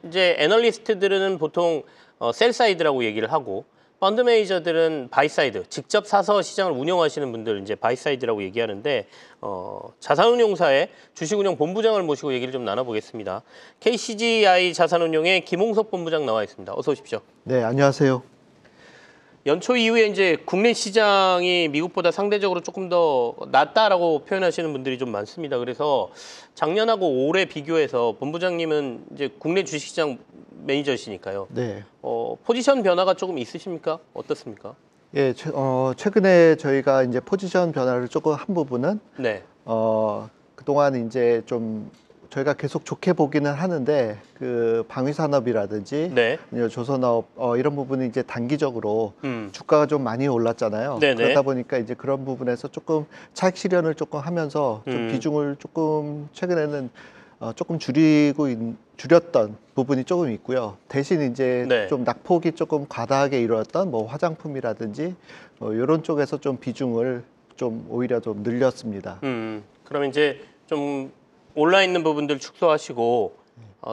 이제 애널리스트들은 보통 셀 사이드라고 얘기를 하고 펀드 매니저들은 바이 사이드, 직접 사서 시장을 운영하시는 분들 이제 바이 사이드라고 얘기하는데 자산운용사의 주식운용 본부장을 모시고 얘기를 좀 나눠보겠습니다. KCGI 자산운용의 김홍석 본부장 나와 있습니다. 어서 오십시오. 네, 안녕하세요. 연초 이후에 이제 국내 시장이 미국보다 상대적으로 조금 더 낫다라고 표현하시는 분들이 좀 많습니다. 그래서 작년하고 올해 비교해서 본부장님은 이제 국내 주식시장 매니저시니까요. 네. 포지션 변화가 조금 있으십니까? 어떻습니까? 예, 최근에 저희가 이제 포지션 변화를 조금 한 부분은 네. 그동안 이제 좀 저희가 계속 좋게 보기는 하는데 그 방위산업이라든지 네. 조선업 이런 부분이 이제 단기적으로 주가가 좀 많이 올랐잖아요. 네네. 그러다 보니까 이제 그런 부분에서 조금 차익 실현을 조금 하면서 좀 비중을 조금 최근에는 조금 줄였던 부분이 조금 있고요. 대신 이제 네. 좀 낙폭이 조금 과다하게 이루어졌던 뭐 화장품이라든지 이런 쪽에서 좀 비중을 좀 오히려 좀 늘렸습니다. 그러면 이제 좀 올라 있는 부분들 축소하시고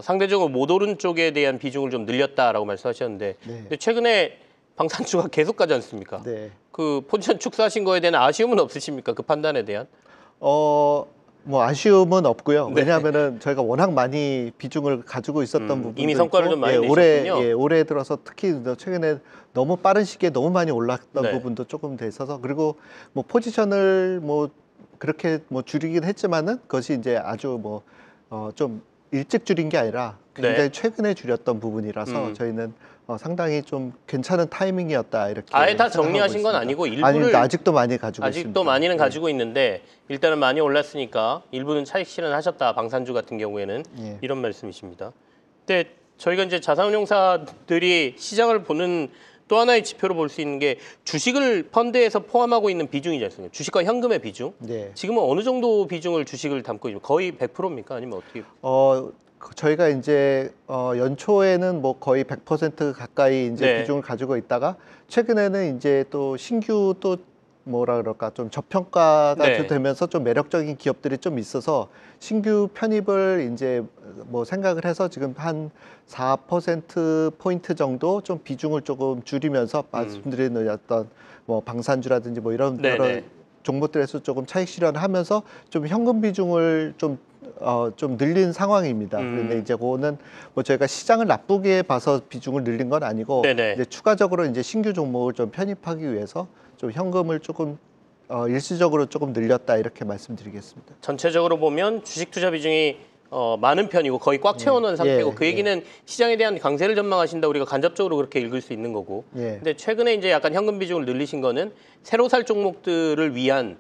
상대적으로 못 오른 쪽에 대한 비중을 좀 늘렸다라고 말씀하셨는데 네. 근데 최근에 방산주가 계속 가지 않습니까? 네. 그 포지션 축소하신 거에 대한 아쉬움은 없으십니까? 그 판단에 대한? 뭐 아쉬움은 없고요. 네. 왜냐하면은 저희가 워낙 많이 비중을 가지고 있었던 부분도 이미 성과를 있고, 좀 많이 올해 내셨군요. 올해 들어서 특히 최근에 너무 빠른 시기에 너무 많이 올랐던 네. 부분도 조금 돼 있어서 그리고 뭐 포지션을 뭐 그렇게 뭐 줄이긴 했지만은 그것이 이제 아주 뭐 좀 일찍 줄인 게 아니라 굉장히 네. 최근에 줄였던 부분이라서 저희는 상당히 좀 괜찮은 타이밍이었다 이렇게 아예 다 생각하고 정리하신 건 있습니다. 아니고 일부를 아닙니다. 아직도 많이 가지고 있습니다. 아직도 많이는 예. 가지고 있는데 일단은 많이 올랐으니까 일부는 차익 실현하셨다. 방산주 같은 경우에는 예. 이런 말씀이십니다. 근데 저희가 이제 자산운용사들이 시장을 보는 또 하나의 지표로 볼 수 있는 게 주식을 펀드에서 포함하고 있는 비중이지 않습니까? 주식과 현금의 비중. 네. 지금은 어느 정도 비중을 주식을 담고 있습니까? 거의 100%입니까? 아니면 어떻게? 저희가 이제 연초에는 뭐 거의 100% 가까이 이제 네. 비중을 가지고 있다가 최근에는 이제 또 신규 또 뭐라 그럴까 좀 저평가가 네. 좀 되면서 좀 매력적인 기업들이 좀 있어서 신규 편입을 이제 뭐 생각을 해서 지금 한 4%포인트 정도 좀 비중을 조금 줄이면서 말씀드린 어떤 뭐 방산주라든지 뭐 이런 네네. 여러 종목들에서 조금 차익 실현을 하면서 좀 현금 비중을 좀 늘린 상황입니다. 그런데 이제 그거는 뭐 저희가 시장을 나쁘게 봐서 비중을 늘린 건 아니고 네네. 이제 추가적으로 이제 신규 종목을 좀 편입하기 위해서 좀 현금을 조금 일시적으로 조금 늘렸다 이렇게 말씀드리겠습니다. 전체적으로 보면 주식 투자 비중이 많은 편이고 거의 꽉 채워놓은 상태고 예, 그 얘기는 시장에 대한 강세를 전망하신다 우리가 간접적으로 그렇게 읽을 수 있는 거고. 예. 근데 최근에 이제 약간 현금 비중을 늘리신 거는 새로 살 종목들을 위한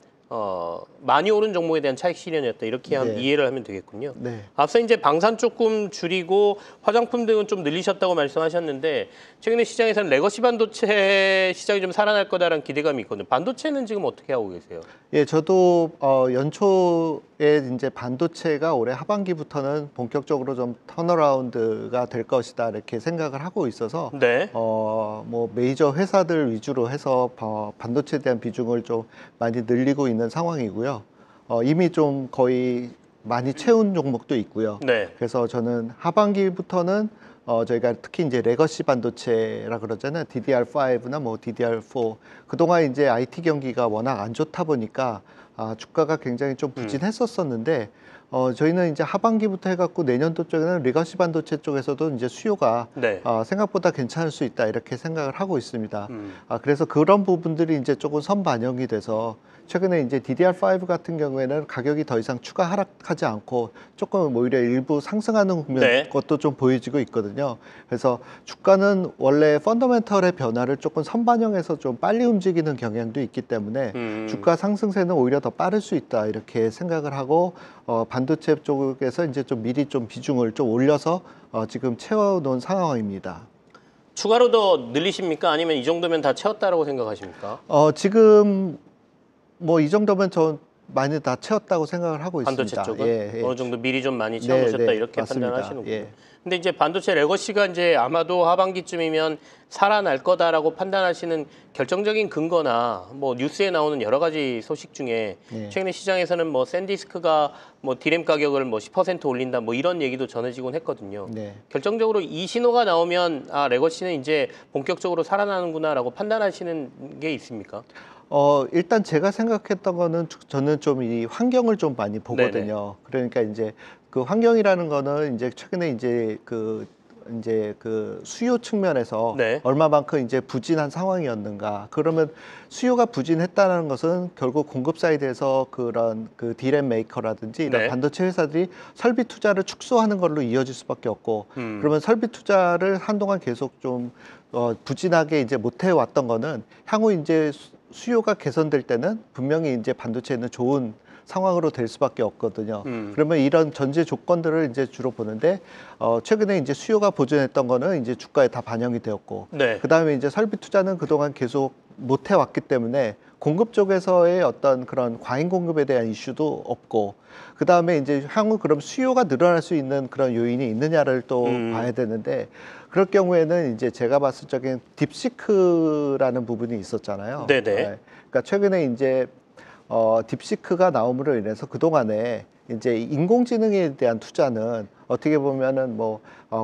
많이 오른 종목에 대한 차익 실현이었다 이렇게 네. 이해를 하면 되겠군요. 네. 앞서 이제 방산 조금 줄이고 화장품 등은 좀 늘리셨다고 말씀하셨는데 최근에 시장에서는 레거시 반도체 시장이 좀 살아날 거다라는 기대감이 있거든요. 반도체는 지금 어떻게 하고 계세요? 예, 저도 연초에 이제 반도체가 올해 하반기부터는 본격적으로 좀 턴어라운드가 될 것이다 이렇게 생각을 하고 있어서 네. 뭐 메이저 회사들 위주로 해서 반도체에 대한 비중을 좀 많이 늘리고 있는 상황이고요. 이미 좀 거의 많이 채운 종목도 있고요. 네. 그래서 저는 하반기부터는 저희가 특히 이제 레거시 반도체라 그러잖아요. DDR5나 뭐 DDR4. 그동안 이제 IT 경기가 워낙 안 좋다 보니까 주가가 굉장히 좀 부진했었었는데 저희는 이제 하반기부터 해갖고 내년도 쪽에는 레거시 반도체 쪽에서도 이제 수요가 네. 생각보다 괜찮을 수 있다 이렇게 생각을 하고 있습니다. 그래서 그런 부분들이 이제 조금 선반영이 돼서 최근에 이제 DDR5 같은 경우에는 가격이 더 이상 추가 하락하지 않고 조금 오히려 일부 상승하는 네. 것도 좀 보여지고 있거든요. 그래서 주가는 원래 펀더멘털의 변화를 조금 선반영해서 좀 빨리 움직이는 경향도 있기 때문에 주가 상승세는 오히려 더 빠를 수 있다 이렇게 생각을 하고 반도체 쪽에서 이제 좀 미리 좀 비중을 좀 올려서 지금 채워놓은 상황입니다. 추가로 더 늘리십니까? 아니면 이 정도면 다 채웠다라고 생각하십니까? 지금 뭐 이 정도면 많이 다 채웠다고 생각을 하고 반도체 있습니다. 쪽은 예, 예. 어느 정도 미리 좀 많이 채워놓으셨다 네, 이렇게 맞습니다. 판단하시는군요. 예. 근데 이제 반도체 레거시가 이제 아마도 하반기쯤이면 살아날 거다라고 판단하시는 결정적인 근거나 뭐 뉴스에 나오는 여러 가지 소식 중에 예. 최근에 시장에서는 뭐 샌디스크가 뭐 디램 가격을 뭐 10% 올린다 뭐 이런 얘기도 전해지곤 했거든요. 네. 결정적으로 이 신호가 나오면 아 레거시는 이제 본격적으로 살아나는구나라고 판단하시는 게 있습니까? 일단 제가 생각했던 거는 저는 좀 이 환경을 좀 많이 보거든요. 그러니까 이제 그 환경이라는 거는 이제 최근에 이제 그 수요 측면에서 네. 얼마만큼 이제 부진한 상황이었는가. 그러면 수요가 부진했다는 것은 결국 공급 사이드에서 그런 그 디램 메이커라든지 이런 네. 반도체 회사들이 설비 투자를 축소하는 걸로 이어질 수밖에 없고 그러면 설비 투자를 한동안 계속 좀 부진하게 이제 못 해왔던 거는 향후 이제 수요가 개선될 때는 분명히 이제 반도체는 좋은 상황으로 될 수밖에 없거든요. 그러면 이런 전제 조건들을 이제 주로 보는데 최근에 이제 수요가 보존했던 거는 이제 주가에 다 반영이 되었고, 네. 그다음에 이제 설비 투자는 그동안 계속 못 해왔기 때문에 공급 쪽에서의 어떤 그런 과잉 공급에 대한 이슈도 없고, 그다음에 이제 향후 그럼 수요가 늘어날 수 있는 그런 요인이 있느냐를 또 봐야 되는데, 그럴 경우에는 이제 제가 봤을 적엔 딥시크라는 부분이 있었잖아요. 네네. 그러니까 최근에 이제 딥시크가 나옴으로 인해서 그동안에 이제 인공지능에 대한 투자는 어떻게 보면은 뭐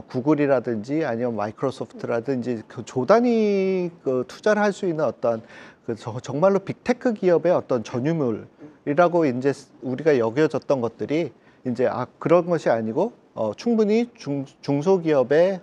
구글이라든지 아니면 마이크로소프트라든지 그 조단위 그 투자를 할 수 있는 어떤 그 정말로 빅테크 기업의 어떤 전유물이라고 이제 우리가 여겨졌던 것들이 이제 그런 것이 아니고 충분히 중소기업의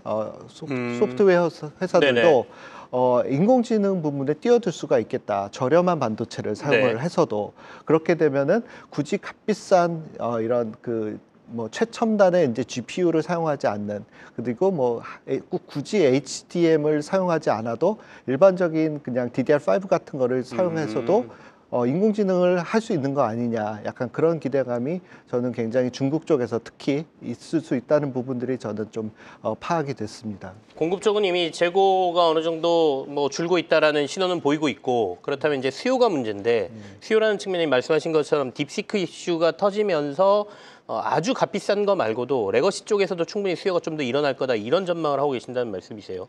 소프트웨어 회사들도 네네. 인공지능 부분에 뛰어들 수가 있겠다. 저렴한 반도체를 사용을 네. 해서도 그렇게 되면은 굳이 값비싼 이런 그 뭐 최첨단의 이제 GPU를 사용하지 않는, 그리고 뭐 꼭 굳이 HDM을 사용하지 않아도 일반적인 그냥 DDR5 같은 거를 사용해서도 인공지능을 할 수 있는 거 아니냐, 약간 그런 기대감이 저는 굉장히 중국 쪽에서 특히 있을 수 있다는 부분들이 저는 좀 파악이 됐습니다. 공급 쪽은 이미 재고가 어느 정도 뭐 줄고 있다라는 신호는 보이고 있고, 그렇다면 이제 수요가 문제인데 수요라는 측면이 말씀하신 것처럼 딥시크 이슈가 터지면서 아주 값비싼 거 말고도 레거시 쪽에서도 충분히 수요가 좀 더 일어날 거다 이런 전망을 하고 계신다는 말씀이세요.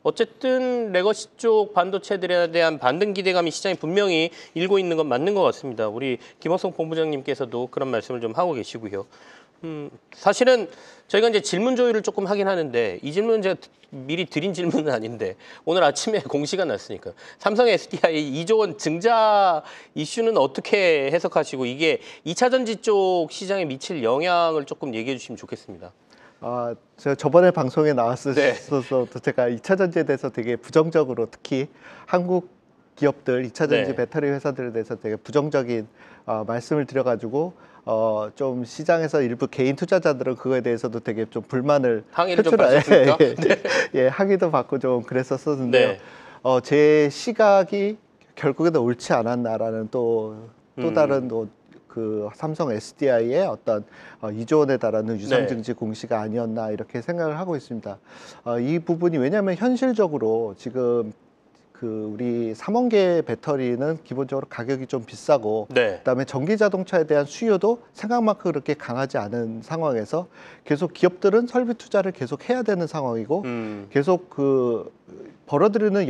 어쨌든 레거시 쪽 반도체들에 대한 반등 기대감이 시장에 분명히 일고 있는 건 맞는 것 같습니다. 우리 김학성 본부장님께서도 그런 말씀을 좀 하고 계시고요. 사실은 저희가 이제 질문 조율을 조금 하긴 하는데 이 질문은 제가 미리 드린 질문은 아닌데 오늘 아침에 공시가 났으니까 삼성 SDI 2조 원 증자 이슈는 어떻게 해석하시고 이게 2차 전지 쪽 시장에 미칠 영향을 조금 얘기해 주시면 좋겠습니다. 제가 저번에 방송에 나왔어서 네. 제가 2차 전지에 대해서 되게 부정적으로, 특히 한국 기업들 2차 전지 네. 배터리 회사들에 대해서 되게 부정적인 말씀을 드려가지고 좀 시장에서 일부 개인 투자자들은 그거에 대해서도 되게 좀 불만을 항의를 좀 받으셨습니까? 예, 항의도 받고 좀 그랬었는데요. 네. 제 시각이 결국에는 옳지 않았나라는 또 다른 그 삼성 SDI의 어떤 2조 원에 달하는 유상증지 공시가 아니었나 이렇게 생각을 하고 있습니다. 이 부분이 왜냐하면 현실적으로 지금 그 우리 삼원계 배터리는 기본적으로 가격이 좀 비싸고 네. 그다음에 전기 자동차에 대한 수요도 생각만큼 그렇게 강하지 않은 상황에서 계속 기업들은 설비 투자를 계속 해야 되는 상황이고 계속 그 벌어들이는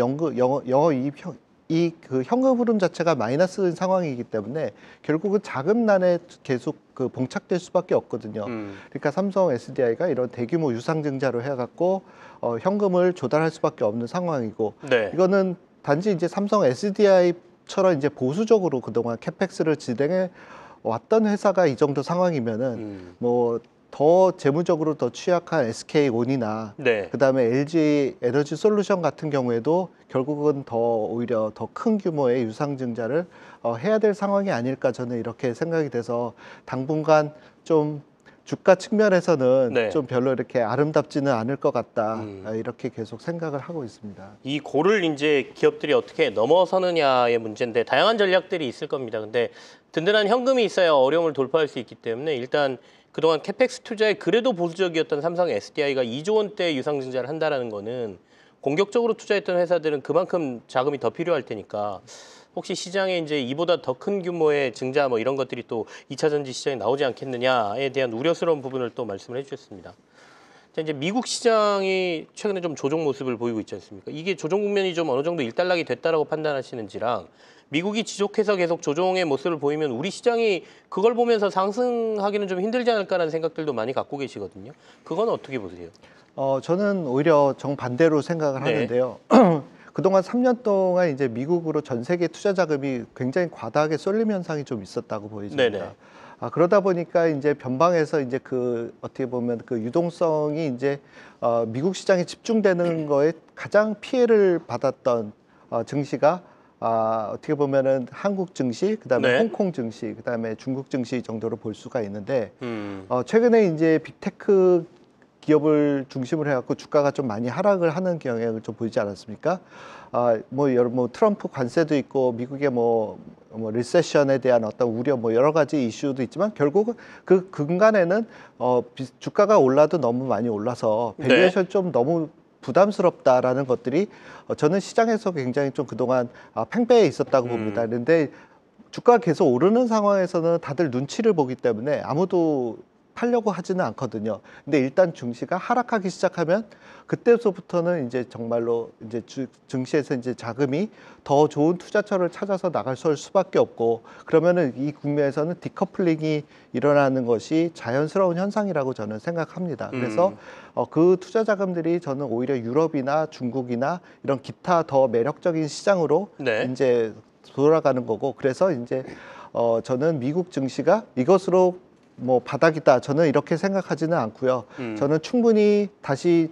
그 현금 흐름 자체가 마이너스인 상황이기 때문에 결국은 자금난에 계속 그 봉착될 수밖에 없거든요. 그러니까 삼성 SDI가 이런 대규모 유상증자로 해갖고 현금을 조달할 수밖에 없는 상황이고 네. 이거는 단지 이제 삼성 SDI처럼 이제 보수적으로 그동안 캐펙스를 진행해 왔던 회사가 이 정도 상황이면은 뭐 더 재무적으로 더 취약한 SK온이나 네. 그다음에 LG 에너지 솔루션 같은 경우에도 결국은 더 오히려 더 큰 규모의 유상증자를 해야 될 상황이 아닐까, 저는 이렇게 생각이 돼서 당분간 좀 주가 측면에서는 네. 좀 별로 이렇게 아름답지는 않을 것 같다, 이렇게 계속 생각을 하고 있습니다. 이 고를 이제 기업들이 어떻게 넘어서느냐의 문제인데 다양한 전략들이 있을 겁니다. 근데 든든한 현금이 있어야 어려움을 돌파할 수 있기 때문에 일단 그동안 캐펙스 투자에 그래도 보수적이었던 삼성 SDI가 2조 원대 유상증자를 한다라는 거는 공격적으로 투자했던 회사들은 그만큼 자금이 더 필요할 테니까 혹시 시장에 이제 이보다 더 큰 규모의 증자 뭐 이런 것들이 또 2차 전지 시장에 나오지 않겠느냐에 대한 우려스러운 부분을 또 말씀을 해주셨습니다. 자, 이제 미국 시장이 최근에 좀 조정 모습을 보이고 있지 않습니까? 이게 조정 국면이 좀 어느 정도 일단락이 됐다라고 판단하시는지랑 미국이 지속해서 계속 조정의 모습을 보이면 우리 시장이 그걸 보면서 상승하기는 좀 힘들지 않을까라는 생각들도 많이 갖고 계시거든요. 그건 어떻게 보세요? 저는 오히려 정반대로 생각을 네. 하는데요. 그동안 3년 동안 이제 미국으로 전 세계 투자 자금이 굉장히 과다하게 쏠림 현상이 좀 있었다고 보여집니다. 네네. 그러다 보니까 이제 변방에서 이제 그 어떻게 보면 그 유동성이 이제 미국 시장에 집중되는 거에 가장 피해를 받았던 증시가 어떻게 보면은 한국 증시, 그다음에 네. 홍콩 증시, 그다음에 중국 증시 정도로 볼 수가 있는데 음. 최근에 이제 빅테크 기업을 중심으로 해갖고 주가가 좀 많이 하락을 하는 경향을 좀 보이지 않았습니까? 뭐 트럼프 관세도 있고 미국의 뭐 리세션에 대한 어떤 우려 뭐 여러 가지 이슈도 있지만 결국은 그 근간에는 주가가 올라도 너무 많이 올라서 밸류에이션 좀 너무 부담스럽다라는 것들이 저는 시장에서 굉장히 좀 그동안 팽배해 있었다고 봅니다. 그런데 주가가 계속 오르는 상황에서는 다들 눈치를 보기 때문에 아무도 팔려고 하지는 않거든요. 근데 일단 증시가 하락하기 시작하면 그때부터는 이제 정말로 이제 증시에서 이제 자금이 더 좋은 투자처를 찾아서 나갈 수밖에 없고, 그러면은 이 국면에서는 디커플링이 일어나는 것이 자연스러운 현상이라고 저는 생각합니다. 그래서 그 투자 자금들이 저는 오히려 유럽이나 중국이나 이런 기타 더 매력적인 시장으로 네. 이제 돌아가는 거고, 그래서 이제 저는 미국 증시가 이것으로 뭐 바닥이다, 저는 이렇게 생각하지는 않고요. 저는 충분히 다시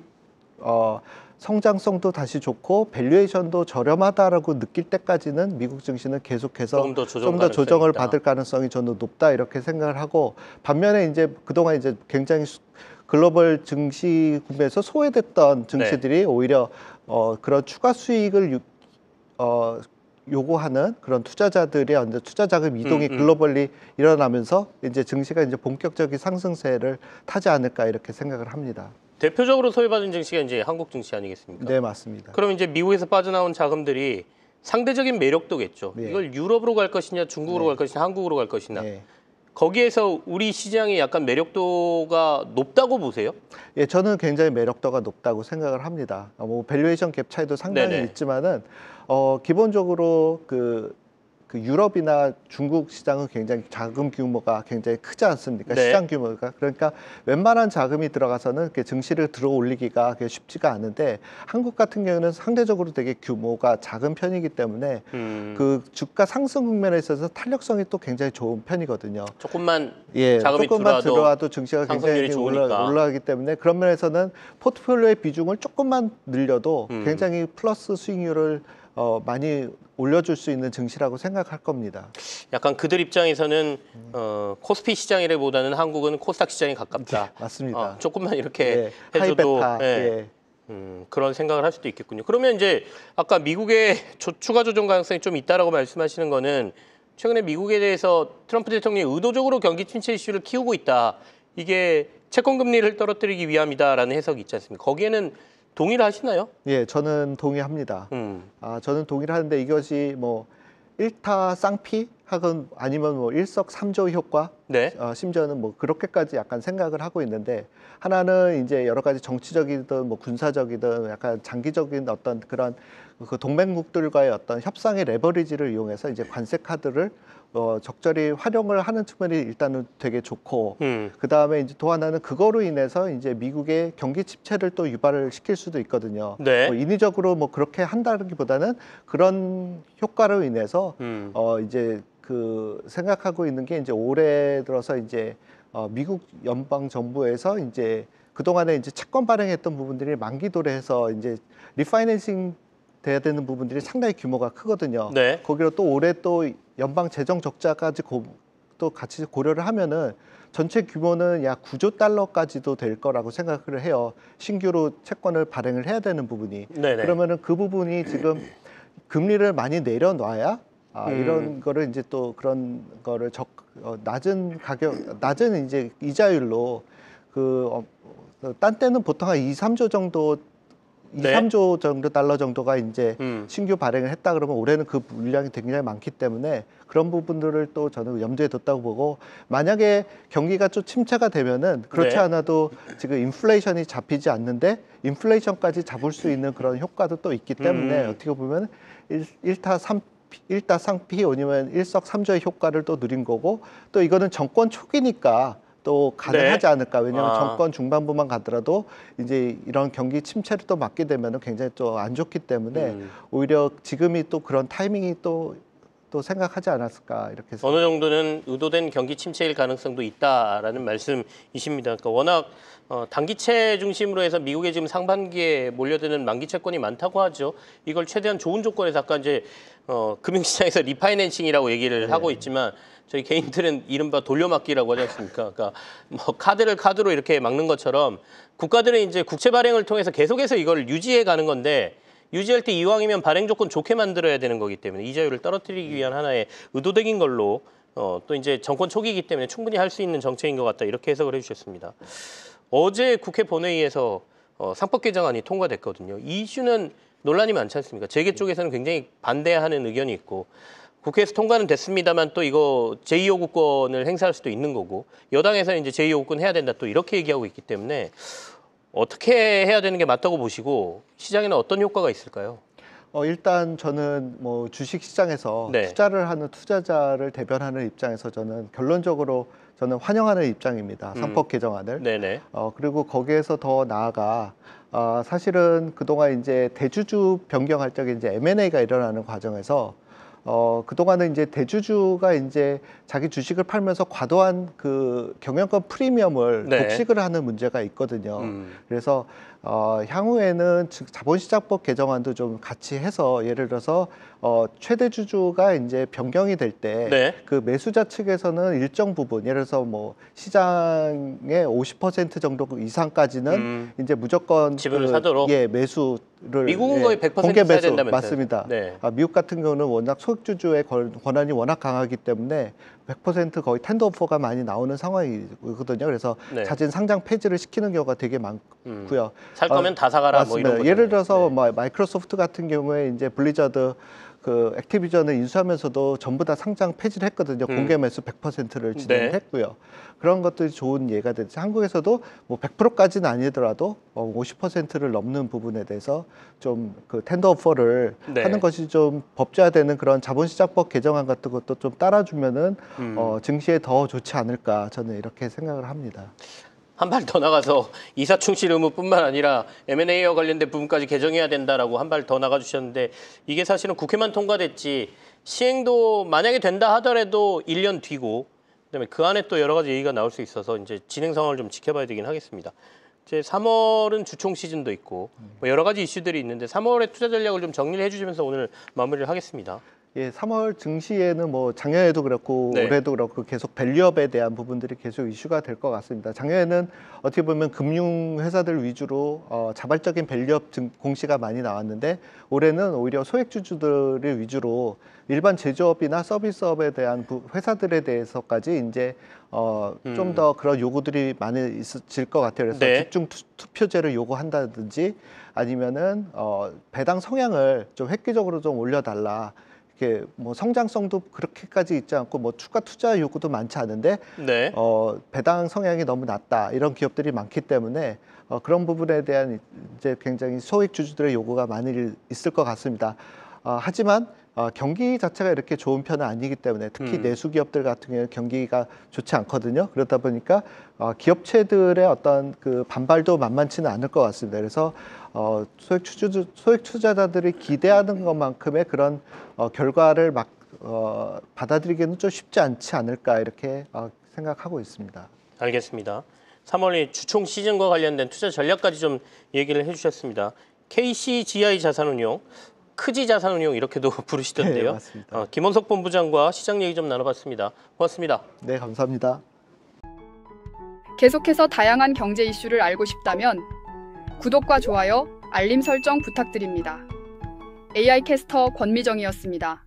성장성도 다시 좋고 밸류에이션도 저렴하다라고 느낄 때까지는 미국 증시는 계속해서 조금 더 조정 좀 더 가능성이 조정을 있다. 받을 가능성이 저는 높다 이렇게 생각을 하고, 반면에 이제 그동안 이제 굉장히 글로벌 증시 국면에서 소외됐던 증시들이 오히려 그런 추가 수익을 요구하는 그런 투자자들의 이제 투자 자금 이동이 글로벌리 일어나면서 이제 증시가 이제 본격적인 상승세를 타지 않을까 이렇게 생각을 합니다. 대표적으로 소외받은 증시가 이제 한국 증시 아니겠습니까? 네, 맞습니다. 그럼 이제 미국에서 빠져나온 자금들이 상대적인 매력도겠죠. 네. 이걸 유럽으로 갈 것이냐, 중국으로 네. 갈 것이냐, 한국으로 갈 것이냐. 네. 거기에서 우리 시장이 약간 매력도가 높다고 보세요? 예, 저는 굉장히 매력도가 높다고 생각을 합니다. 뭐 밸류에이션 갭 차이도 상당히 네네. 있지만은 기본적으로 그 유럽이나 중국 시장은 굉장히 자금 규모가 굉장히 크지 않습니까? 네. 시장 규모가. 그러니까 웬만한 자금이 들어가서는 이렇게 증시를 들어 올리기가 쉽지가 않은데, 한국 같은 경우는 상대적으로 되게 규모가 작은 편이기 때문에 그 주가 상승 국면에 있어서 탄력성이 또 굉장히 좋은 편이거든요. 조금만 예, 자금이 조금만 들어와도 들어와도 증시가 상승률이 굉장히 좋으니까. 올라가기 때문에 그런 면에서는 포트폴리오의 비중을 조금만 늘려도 굉장히 플러스 수익률을 많이 올려줄 수 있는 증시라고 생각할 겁니다. 약간 그들 입장에서는 코스피 시장이라기보다는 한국은 코스닥 시장에 가깝다. 맞습니다. 조금만 이렇게 예, 해줘도 하이베타. 예. 그런 생각을 할 수도 있겠군요. 그러면 이제 아까 미국의 추가 조정 가능성이 좀 있다라고 말씀하시는 거는 최근에 미국에 대해서 트럼프 대통령이 의도적으로 경기 침체 이슈를 키우고 있다. 이게 채권 금리를 떨어뜨리기 위함이다라는 해석이 있지 않습니까? 거기에는 동의를 하시나요? 예, 저는 동의합니다. 저는 동의를 하는데 이것이 뭐 일타 쌍피 하건 아니면 뭐 일석삼조 효과, 네. 심지어는 뭐 그렇게까지 약간 생각을 하고 있는데, 하나는 이제 여러 가지 정치적이든 뭐 군사적이든 약간 장기적인 어떤 그런 그 동맹국들과의 어떤 협상의 레버리지를 이용해서 이제 관세 카드를 적절히 활용을 하는 측면이 일단은 되게 좋고, 그 다음에 이제 또 하나는 그거로 인해서 이제 미국의 경기 침체를 또 유발을 시킬 수도 있거든요. 네. 인위적으로 뭐 그렇게 한다기보다는 그런 효과로 인해서 이제 그 생각하고 있는 게, 이제 올해 들어서 이제 미국 연방 정부에서 이제 그동안에 이제 채권 발행했던 부분들이 만기 도래해서 이제 리파이낸싱 돼야 되는 부분들이 상당히 규모가 크거든요. 네. 거기로 또 올해 또 연방 재정 적자까지 또 같이 고려를 하면은 전체 규모는 약 9조 달러까지도 될 거라고 생각을 해요. 신규로 채권을 발행을 해야 되는 부분이. 네네. 그러면은 그 부분이 지금 금리를 많이 내려놔야 이런 거를 이제 또 그런 거를 낮은 가격, 낮은 이제 이자율로 딴 때는 보통 한 2, 3조 정도 2, 3조 정도 달러 정도가 이제 음. 신규 발행을 했다 그러면 올해는 그 물량이 굉장히 많기 때문에 그런 부분들을 또 저는 염두에 뒀다고 보고, 만약에 경기가 좀 침체가 되면은 그렇지 네. 않아도 지금 인플레이션이 잡히지 않는데 인플레이션까지 잡을 수 있는 그런 효과도 또 있기 때문에 어떻게 보면 일타상피 아니면 일석삼조의 효과를 또 누린 거고, 또 이거는 정권 초기니까 또 가능하지 네. 않을까. 왜냐하면 아. 정권 중반부만 가더라도 이제 이런 경기 침체를 또 맞게 되면 굉장히 또 안 좋기 때문에 오히려 지금이 또 그런 타이밍이 또 생각하지 않았을까 이렇게 어느 정도는 의도된 경기 침체일 가능성도 있다라는 말씀이십니다. 그러니까 워낙 단기채 중심으로 해서 미국에 지금 상반기에 몰려드는 만기채권이 많다고 하죠. 이걸 최대한 좋은 조건에서 아까 이제 금융시장에서 리파이낸싱이라고 얘기를 하고 있지만 저희 개인들은 이른바 돌려막기라고 하지 않습니까? 그러니까 뭐 카드를 카드로 이렇게 막는 것처럼 국가들은 이제 국채 발행을 통해서 계속해서 이걸 유지해 가는 건데, 유지할 때 이왕이면 발행 조건 좋게 만들어야 되는 거기 때문에 이자율을 떨어뜨리기 위한 하나의 의도적인 걸로 또 이제 정권 초기이기 때문에 충분히 할 수 있는 정책인 것 같다, 이렇게 해석을 해주셨습니다. 어제 국회 본회의에서 상법 개정안이 통과됐거든요. 이 이슈는 논란이 많지 않습니까? 재계 쪽에서는 굉장히 반대하는 의견이 있고, 국회에서 통과는 됐습니다만 또 이거 제2요구권을 행사할 수도 있는 거고, 여당에서는 이제 제2요구권 해야 된다 또 이렇게 얘기하고 있기 때문에 어떻게 해야 되는 게 맞다고 보시고 시장에는 어떤 효과가 있을까요? 일단 저는 뭐 주식 시장에서 네. 투자를 하는 투자자를 대변하는 입장에서 저는 결론적으로 저는 환영하는 입장입니다. 상법 개정안을. 네네. 그리고 거기에서 더 나아가 사실은 그동안 이제 대주주 변경할 적에 이제 M&A가 일어나는 과정에서 그동안은 이제 대주주가 이제 자기 주식을 팔면서 과도한 그 경영권 프리미엄을 네. 독식을 하는 문제가 있거든요. 그래서 향후에는 즉 자본시장법 개정안도 좀 같이 해서, 예를 들어서 최대 주주가 이제 변경이 될 때 네. 그 매수자 측에서는 일정 부분, 예를 들어서 뭐 시장의 50% 정도 이상까지는 이제 무조건 지분을 사도록? 매수를 미국은 거의 100% 공개 사야 매수 된다면서요? 맞습니다. 네. 미국 같은 경우는 워낙 소액주주의 권한이 워낙 강하기 때문에 100% 거의 텐더오퍼가 많이 나오는 상황이거든요. 그래서 네. 자진 상장 폐지를 시키는 경우가 되게 많고요. 살 거면 다 사가라 뭐 맞습니다. 이런 거죠. 예를 들어서 네. 뭐 마이크로소프트 같은 경우에 이제 블리자드 그 액티비전을 인수하면서도 전부 다 상장 폐지를 했거든요. 공개 매수 100%를 진행했고요. 그런 것들이 좋은 예가 되죠. 한국에서도 뭐 100%까지는 아니더라도 50%를 넘는 부분에 대해서 좀 그 텐더 오퍼를 네. 하는 것이 좀 법제화되는 그런 자본시장법 개정안 같은 것도 좀 따라주면은 증시에 더 좋지 않을까, 저는 이렇게 생각을 합니다. 한 발 더 나가서 이사충실 의무뿐만 아니라 M&A와 관련된 부분까지 개정해야 된다라고 한 발 더 나가주셨는데, 이게 사실은 국회만 통과됐지 시행도 만약에 된다 하더라도 1년 뒤고, 그다음에 그 안에 또 여러 가지 얘기가 나올 수 있어서 이제 진행 상황을 좀 지켜봐야 되긴 하겠습니다. 이제 3월은 주총 시즌도 있고 뭐 여러 가지 이슈들이 있는데 3월의 투자 전략을 좀 정리를 해주시면서 오늘 마무리를 하겠습니다. 예, 3월 증시에는 뭐 작년에도 그렇고 네. 올해도 그렇고 계속 밸류업에 대한 부분들이 계속 이슈가 될 것 같습니다. 작년에는 어떻게 보면 금융 회사들 위주로 자발적인 밸류업 공시가 많이 나왔는데, 올해는 오히려 소액주주들을 위주로 일반 제조업이나 서비스업에 대한 회사들에 대해서까지 이제 좀 더 그런 요구들이 많이 있을 것 같아요. 그래서 네. 집중 투표제를 요구한다든지 아니면은 배당 성향을 좀 획기적으로 좀 올려달라. 이렇게 뭐 성장성도 그렇게까지 있지 않고 뭐 추가 투자 요구도 많지 않은데 네. 배당 성향이 너무 낮다, 이런 기업들이 많기 때문에 그런 부분에 대한 이제 굉장히 소액 주주들의 요구가 많이 있을 것 같습니다. 하지만 경기 자체가 이렇게 좋은 편은 아니기 때문에, 특히 내수 기업들 같은 경우는 경기가 좋지 않거든요. 그러다 보니까 기업체들의 어떤 그 반발도 만만치는 않을 것 같습니다. 그래서 소액 투자자들이 기대하는 것만큼의 그런 결과를 받아들이기는 좀 쉽지 않지 않을까, 이렇게 생각하고 있습니다. 알겠습니다. 3월이 주총 시즌과 관련된 투자 전략까지 좀 얘기를 해주셨습니다. KCGI 자산운용, 크지 자산운용 이렇게도 부르시던데요. 네, 맞습니다. 김원석 본부장과 시장 얘기 좀 나눠봤습니다. 고맙습니다. 네, 감사합니다. 계속해서 다양한 경제 이슈를 알고 싶다면 구독과 좋아요, 알림 설정 부탁드립니다. AI 캐스터 권미정이었습니다.